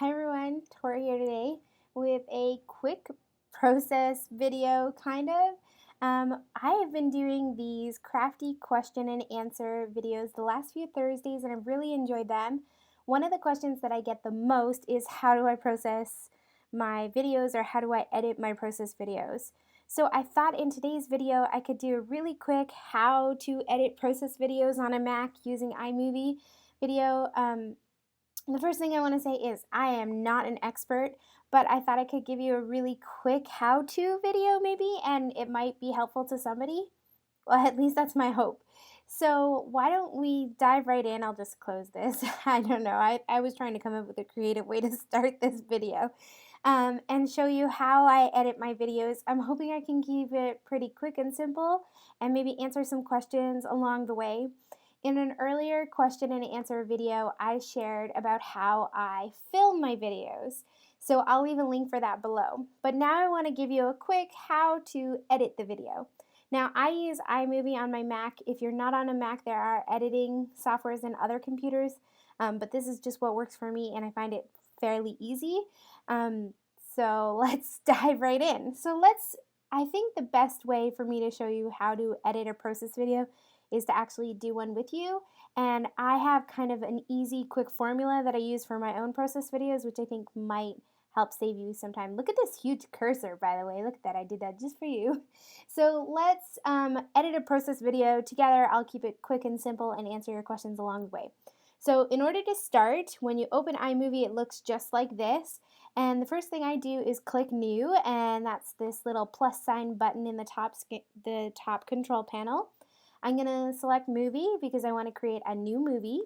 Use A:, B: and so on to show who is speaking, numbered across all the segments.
A: Hi everyone, Tori here today with a quick process video kind of. I have been doing these crafty question and answer videos the last few Thursdays and I've really enjoyed them. One of the questions that I get the most is how do I process my videos or how do I edit my process videos? So I thought in today's video I could do a really quick how to edit process videos on a Mac using iMovie video. The first thing I want to say is I am not an expert, but I thought I could give you a really quick how-to video maybe, and it might be helpful to somebody. Well, at least that's my hope. So why don't we dive right in? I'll just close this. I don't know. I was trying to come up with a creative way to start this video and show you how I edit my videos. I'm hoping I can keep it pretty quick and simple and maybe answer some questions along the way. In an earlier question and answer video, I shared about how I film my videos. So I'll leave a link for that below. But now I want to give you a quick how to edit the video. Now I use iMovie on my Mac. If you're not on a Mac, there are editing softwares and other computers, but this is just what works for me and I find it fairly easy. So let's dive right in. I think the best way for me to show you how to edit a process video is to actually do one with you. And I have kind of an easy, quick formula that I use for my own process videos, which I think might help save you some time. Look at this huge cursor, by the way. Look at that. I did that just for you. So let's edit a process video together. I'll keep it quick and simple and answer your questions along the way. So in order to start, when you open iMovie, it looks just like this. And the first thing I do is click New, and that's this little plus sign button in the top control panel. I'm going to select Movie because I want to create a new movie.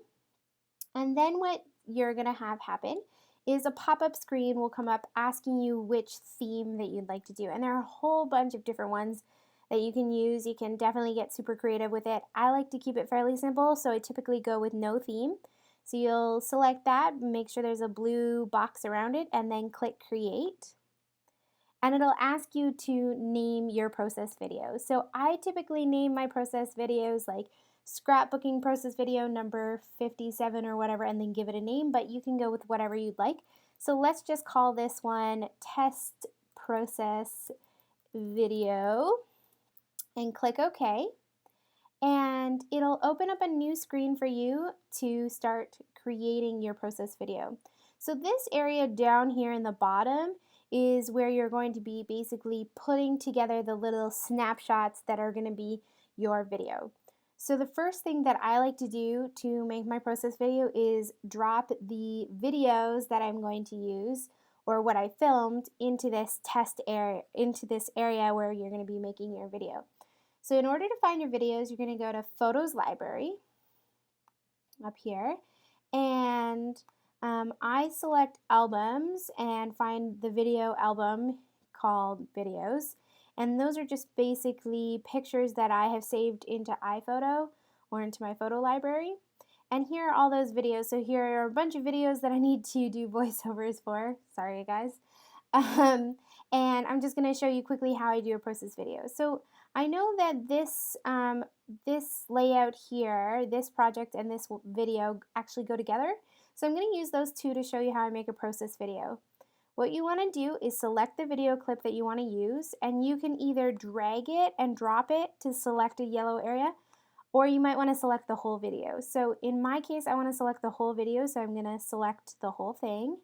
A: And then what you're going to have happen is a pop-up screen will come up asking you which theme that you'd like to do. And there are a whole bunch of different ones that you can use. You can definitely get super creative with it. I like to keep it fairly simple, so I typically go with no theme. So you'll select that, make sure there's a blue box around it, and then click Create. And it'll ask you to name your process videos. So I typically name my process videos like scrapbooking process video number 57 or whatever, and then give it a name, but you can go with whatever you'd like. So let's just call this one test process video and click OK. And it'll open up a new screen for you to start creating your process video. So this area down here in the bottom is where you're going to be basically putting together the little snapshots that are going to be your video. So the first thing that I like to do to make my process video is drop the videos that I'm going to use or what I filmed into this test area, into this area where you're going to be making your video. So in order to find your videos, you're going to go to Photos Library up here, and I select albums and find the video album called videos, and those are just basically pictures that I have saved into iPhoto or into my photo library. And here are all those videos. So here are a bunch of videos that I need to do voiceovers for. Sorry guys. And I'm just going to show you quickly how I do a process video. So I know that this layout here, this project and this video actually go together. So I'm going to use those two to show you how I make a process video. What you want to do is select the video clip that you want to use, and you can either drag it and drop it to select a yellow area, or you might want to select the whole video. So in my case, I want to select the whole video, so I'm going to select the whole thing,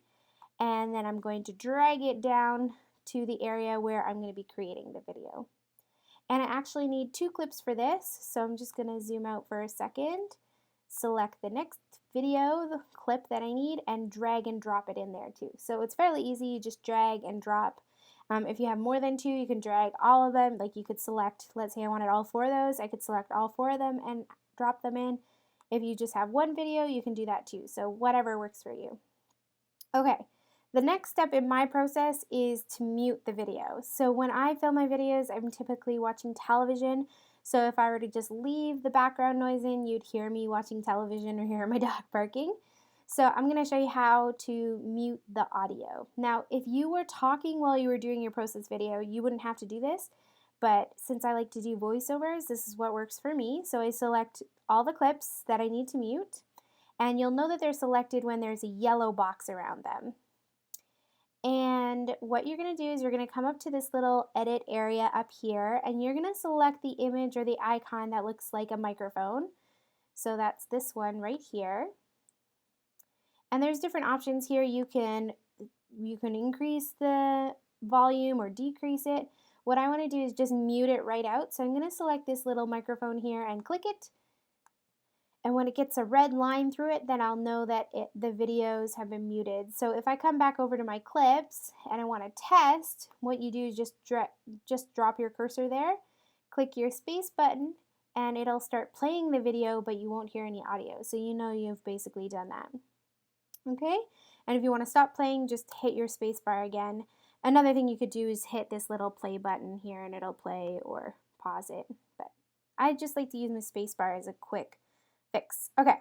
A: and then I'm going to drag it down to the area where I'm going to be creating the video. And I actually need two clips for this, so I'm just going to zoom out for a second, select the next video, the clip that I need, and drag and drop it in there too. So it's fairly easy, you just drag and drop. If you have more than two, you can drag all of them. Like you could select, let's say I wanted all four of those, I could select all four of them and drop them in. If you just have one video, you can do that too. So whatever works for you. Okay. The next step in my process is to mute the video. So when I film my videos, I'm typically watching television. So if I were to just leave the background noise in, you'd hear me watching television or hear my dog barking. So I'm going to show you how to mute the audio. Now, if you were talking while you were doing your process video, you wouldn't have to do this. But since I like to do voiceovers, this is what works for me. So I select all the clips that I need to mute. And you'll know that they're selected when there's a yellow box around them. And what you're going to do is you're going to come up to this little edit area up here, and you're going to select the image or the icon that looks like a microphone. So that's this one right here. And there's different options here. You can increase the volume or decrease it. What I want to do is just mute it right out. So I'm going to select this little microphone here and click it. And when it gets a red line through it, then I'll know that the videos have been muted. So if I come back over to my clips and I want to test, what you do is just drop your cursor there, click your space button, and it'll start playing the video, but you won't hear any audio. So you know you've basically done that. Okay? And if you want to stop playing, just hit your space bar again. Another thing you could do is hit this little play button here and it'll play or pause it. But I just like to use my space bar as a quick fix. Okay,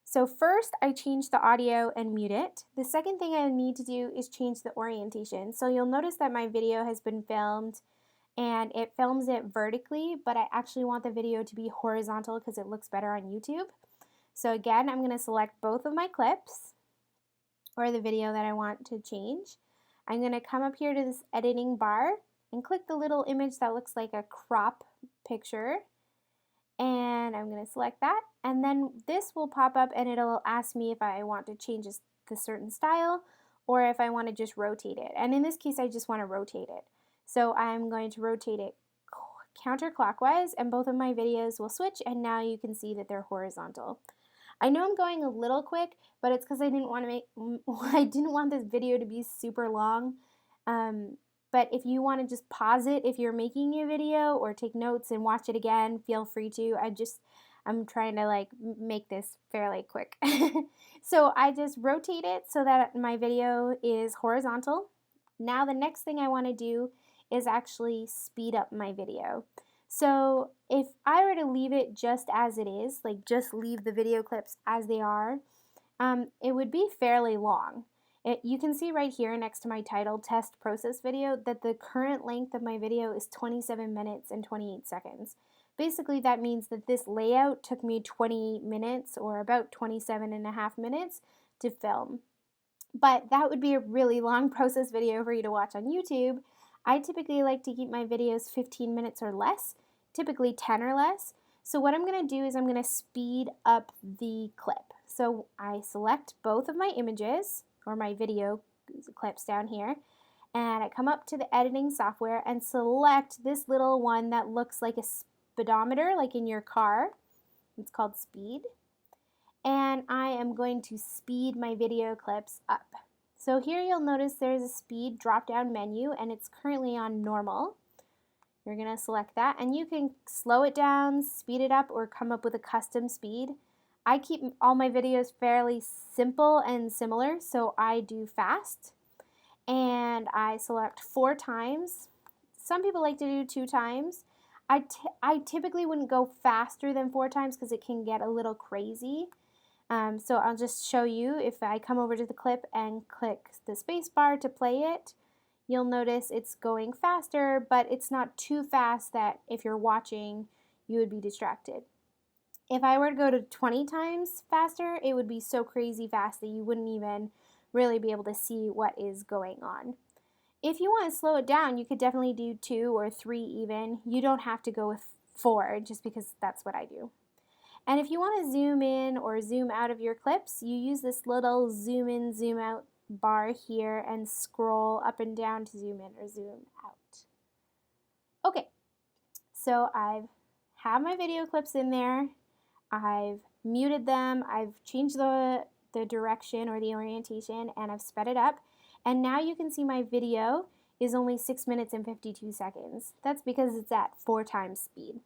A: so first I change the audio and mute it. The second thing I need to do is change the orientation. So you'll notice that my video has been filmed and it films it vertically, but I actually want the video to be horizontal because it looks better on YouTube. So again, I'm going to select both of my clips or the video that I want to change. I'm going to come up here to this editing bar and click the little image that looks like a crop picture. And I'm going to select that, and then this will pop up and it'll ask me if I want to change the certain style or if I want to just rotate it. And in this case, I just want to rotate it. So I'm going to rotate it counterclockwise, and both of my videos will switch, and now you can see that they're horizontal. I know I'm going a little quick, but it's because I didn't want this video to be super long. But if you want to just pause it if you're making a video or take notes and watch it again, feel free to. I'm trying to like make this fairly quick. So I just rotate it so that my video is horizontal. Now the next thing I want to do is actually speed up my video. So if I were to leave it just as it is, like just leave the video clips as they are, it would be fairly long. You can see right here next to my title, Test Process Video, that the current length of my video is 27 minutes and 28 seconds. Basically, that means that this layout took me 20 minutes or about 27.5 minutes to film. But that would be a really long process video for you to watch on YouTube. I typically like to keep my videos 15 minutes or less, typically 10 or less. So what I'm going to do is I'm going to speed up the clip. So I select both of my images, or my video clips down here, and I come up to the editing software and select this little one that looks like a speedometer, like in your car. It's called speed. And I am going to speed my video clips up. So here you'll notice there's a speed drop-down menu, and it's currently on normal. You're going to select that, and you can slow it down, speed it up, or come up with a custom speed. I keep all my videos fairly simple and similar, so I do fast, and I select 4 times. Some people like to do 2 times. I typically wouldn't go faster than 4 times because it can get a little crazy. So I'll just show you. If I come over to the clip and click the space bar to play it, you'll notice it's going faster, but it's not too fast that if you're watching, you would be distracted. If I were to go to 20 times faster, it would be so crazy fast that you wouldn't even really be able to see what is going on. If you want to slow it down, you could definitely do 2 or 3 even. You don't have to go with 4 just because that's what I do. And if you want to zoom in or zoom out of your clips, you use this little zoom in, zoom out bar here and scroll up and down to zoom in or zoom out. Okay, so I have my video clips in there. I've muted them, I've changed the direction or the orientation, and I've sped it up. And now you can see my video is only 6 minutes and 52 seconds. That's because it's at 4 times speed.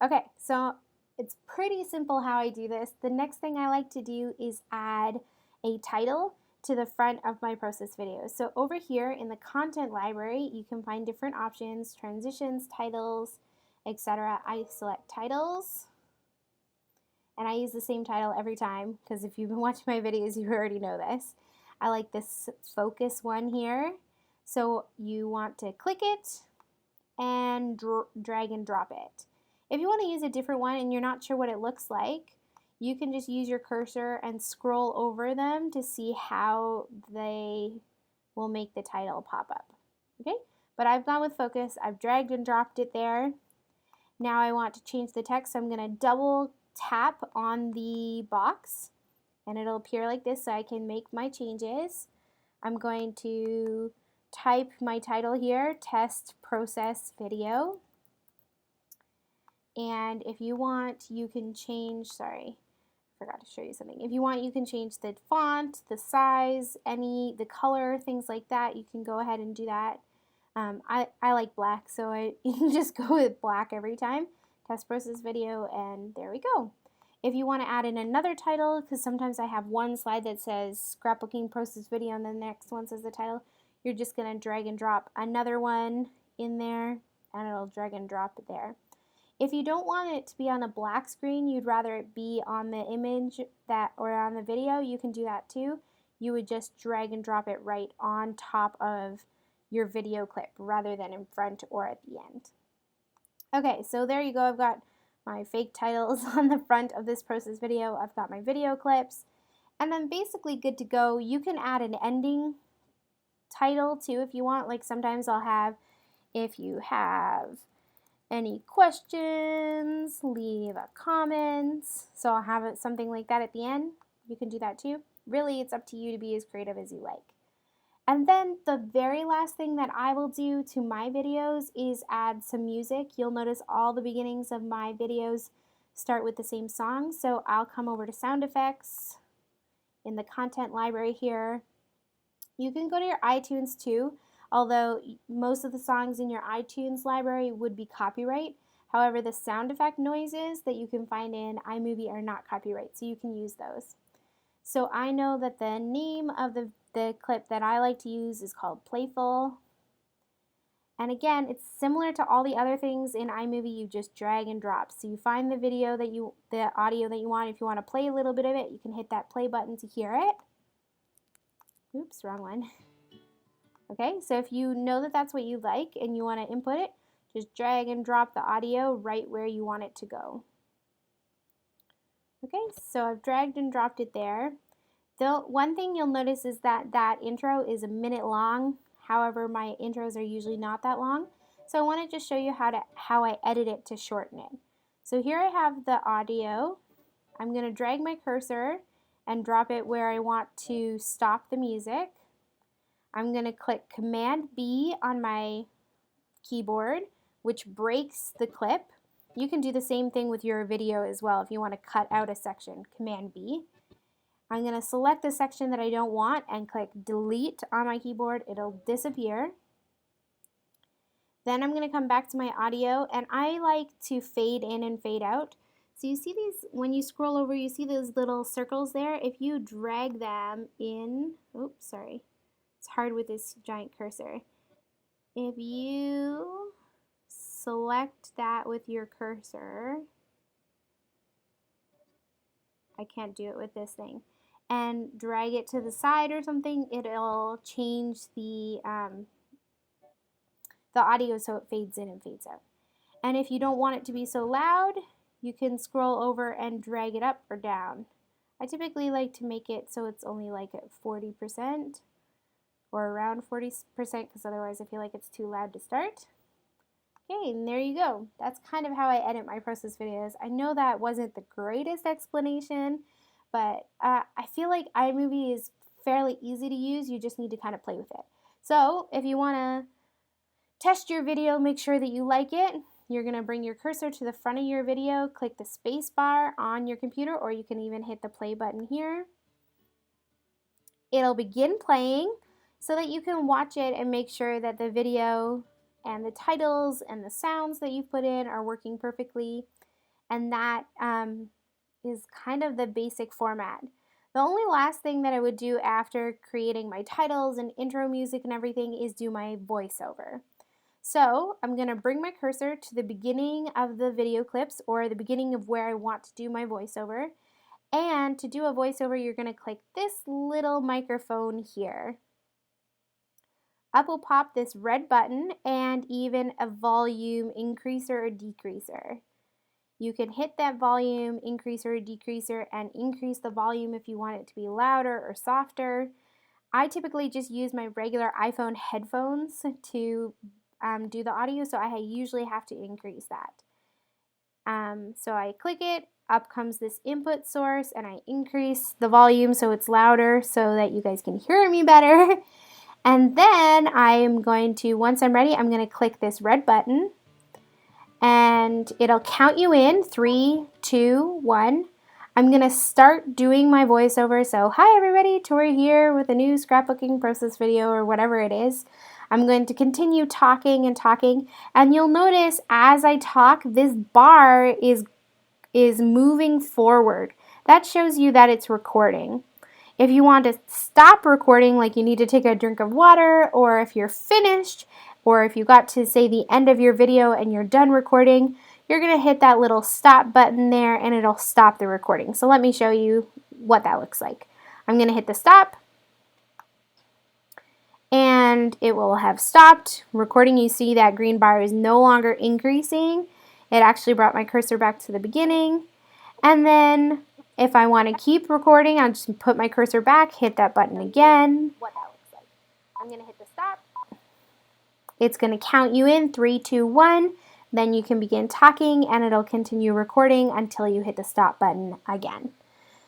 A: Okay, so it's pretty simple how I do this. The next thing I like to do is add a title to the front of my process videos. So over here in the content library, you can find different options, transitions, titles, etc. I select titles, and I use the same title every time because if you've been watching my videos, you already know this. I like this focus one here. So you want to click it and drag and drop it. If you want to use a different one and you're not sure what it looks like, you can just use your cursor and scroll over them to see how they will make the title pop up. Okay, but I've gone with focus. I've dragged and dropped it there. Now I want to change the text, so I'm going to double tap on the box and it'll appear like this so I can make my changes. I'm going to type my title here, test process video. And if you want, you can change, sorry, I forgot to show you something. If you want, you can change the font, the size, the color, things like that. You can go ahead and do that. I like black, so you can just go with black every time. Test process video, and there we go. If you want to add in another title, because sometimes I have one slide that says scrapbooking process video and the next one says the title, you're just going to drag and drop another one in there and it'll drag and drop it there. If you don't want it to be on a black screen, you'd rather it be on the image or on the video, you can do that too. You would just drag and drop it right on top of your video clip rather than in front or at the end. Okay, so there you go. I've got my fake titles on the front of this process video. I've got my video clips, and I'm basically good to go. You can add an ending title too if you want. Like sometimes I'll have, if you have any questions, leave a comment. So I'll have it something like that at the end. You can do that too. Really, it's up to you to be as creative as you like. And then the very last thing that I will do to my videos is add some music. You'll notice all the beginnings of my videos start with the same song. So I'll come over to sound effects in the content library here. You can go to your iTunes too, although most of the songs in your iTunes library would be copyright. However, the sound effect noises that you can find in iMovie are not copyright, so you can use those. So I know that the name of the clip that I like to use is called Playful. And again, it's similar to all the other things in iMovie. You just drag and drop. So you find the audio that you want. If you want to play a little bit of it, you can hit that play button to hear it. Oops, wrong one. Okay, so if you know that that's what you like and you want to input it, just drag and drop the audio right where you want it to go. Okay, so I've dragged and dropped it there. The one thing you'll notice is that that intro is a minute long. However, my intros are usually not that long. So I want to just show you how I edit it to shorten it. So here I have the audio. I'm going to drag my cursor and drop it where I want to stop the music. I'm going to click Command B on my keyboard, which breaks the clip. You can do the same thing with your video as well if you want to cut out a section. Command B. I'm going to select the section that I don't want and click Delete on my keyboard. It'll disappear. Then I'm going to come back to my audio, and I like to fade in and fade out. So you see these, when you scroll over, you see those little circles there. If you drag them in, oops, sorry. It's hard with this giant cursor. If you select that with your cursor, I can't do it with this thing, and drag it to the side or something, it'll change the audio so it fades in and fades out. And if you don't want it to be so loud, you can scroll over and drag it up or down. I typically like to make it so it's only like at 40% or around 40% because otherwise I feel like it's too loud to start. Okay, and there you go. That's kind of how I edit my process videos. I know that wasn't the greatest explanation, but I feel like iMovie is fairly easy to use. You just need to kind of play with it. So if you want to test your video, make sure that you like it. You're going to bring your cursor to the front of your video, click the space bar on your computer, or you can even hit the play button here. It'll begin playing so that you can watch it and make sure that the video and the titles and the sounds that you've put in are working perfectly. And that is kind of the basic format. The only last thing that I would do after creating my titles and intro music and everything is do my voiceover. So I'm going to bring my cursor to the beginning of the video clips or the beginning of where I want to do my voiceover. And to do a voiceover, you're going to click this little microphone here. Up will pop this red button and even a volume increaser or decreaser. You can hit that volume increaser or decreaser and increase the volume if you want it to be louder or softer. I typically just use my regular iPhone headphones to do the audio, so I usually have to increase that. So I click it, up comes this input source, and I increase the volume so it's louder so that you guys can hear me better. And then I'm going to, once I'm ready, I'm going to click this red button, and it'll count you in 3, 2, 1. I'm going to start doing my voiceover. So, hi everybody, Tori here with a new scrapbooking process video or whatever it is. I'm going to continue talking and talking, and you'll notice as I talk, this bar is moving forward. That shows you that it's recording. If you want to stop recording, like you need to take a drink of water, or if you're finished, or if you got to say the end of your video and you're done recording, you're going to hit that little stop button there and it'll stop the recording. So let me show you what that looks like. I'm going to hit the stop and it will have stopped recording. You see that green bar is no longer increasing. It actually brought my cursor back to the beginning. And then if I want to keep recording, I'll just put my cursor back, hit that button again. What that looks like. I'm going to hit the stop. It's going to count you in 3, 2, 1. Then you can begin talking and it'll continue recording until you hit the stop button again.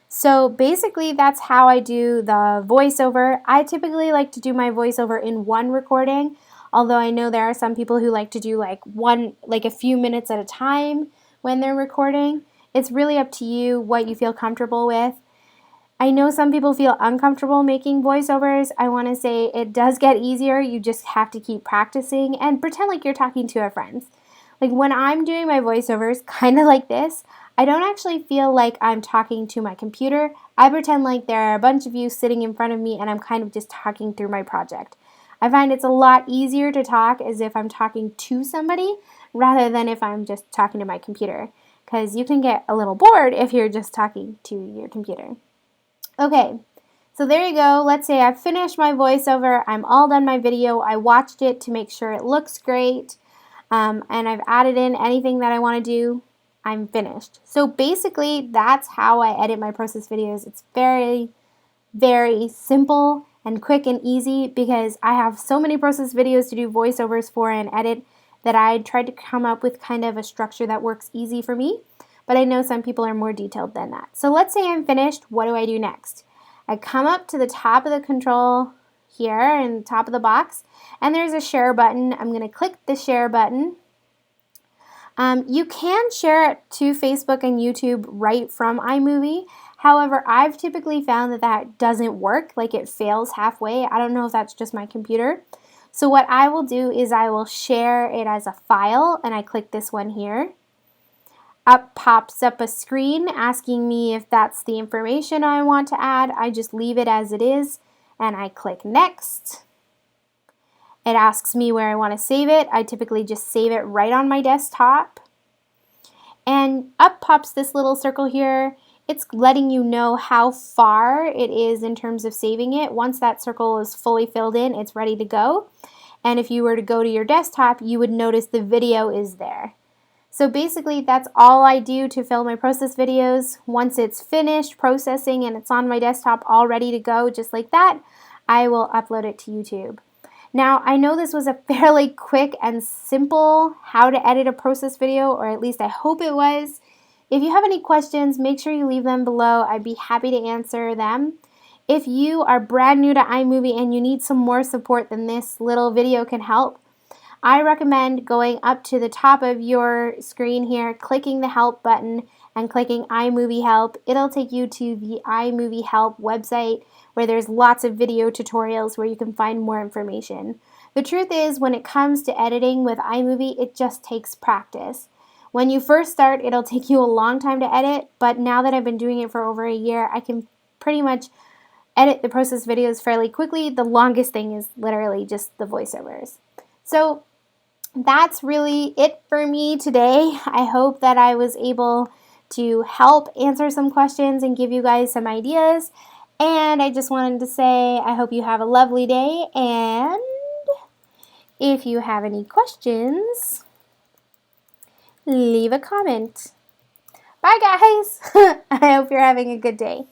A: So basically that's how I do the voiceover. I typically like to do my voiceover in one recording, although I know there are some people who like to do like a few minutes at a time when they're recording. It's really up to you what you feel comfortable with. I know some people feel uncomfortable making voiceovers. I want to say it does get easier. You just have to keep practicing and pretend like you're talking to a friend. Like when I'm doing my voiceovers, kind of like this, I don't actually feel like I'm talking to my computer. I pretend like there are a bunch of you sitting in front of me and I'm kind of just talking through my project. I find it's a lot easier to talk as if I'm talking to somebody rather than if I'm just talking to my computer, because you can get a little bored if you're just talking to your computer. Okay, so there you go. Let's say I've finished my voiceover. I'm all done my video. I watched it to make sure it looks great. And I've added in anything that I want to do. I'm finished. So basically, that's how I edit my process videos. It's very, very simple and quick and easy because I have so many process videos to do voiceovers for and edit that I tried to come up with kind of a structure that works easy for me. But I know some people are more detailed than that. So let's say I'm finished. What do I do next? I come up to the top of the control here in the top of the box, and there's a share button. I'm going to click the share button. You can share it to Facebook and YouTube right from iMovie. However, I've typically found that that doesn't work, like it fails halfway. I don't know if that's just my computer. So what I will do is I will share it as a file, and I click this one here. Up pops up a screen asking me if that's the information I want to add. I just leave it as it is and I click next. It asks me where I want to save it. I typically just save it right on my desktop. And up pops this little circle here. It's letting you know how far it is in terms of saving it. Once that circle is fully filled in, it's ready to go. And if you were to go to your desktop, you would notice the video is there. So basically that's all I do to film my process videos. Once it's finished processing and it's on my desktop all ready to go just like that, I will upload it to YouTube. Now I know this was a fairly quick and simple how to edit a process video, or at least I hope it was. If you have any questions, make sure you leave them below. I'd be happy to answer them. If you are brand new to iMovie and you need some more support than this little video can help, I recommend going up to the top of your screen here, clicking the help button and clicking iMovie help. It'll take you to the iMovie help website where there's lots of video tutorials where you can find more information. The truth is, when it comes to editing with iMovie, it just takes practice. When you first start, it'll take you a long time to edit, but now that I've been doing it for over a year, I can pretty much edit the process videos fairly quickly. The longest thing is literally just the voiceovers. So that's really it for me today. I hope that I was able to help answer some questions and give you guys some ideas. And I just wanted to say I hope you have a lovely day, and if you have any questions, leave a comment. Bye guys! I hope you're having a good day.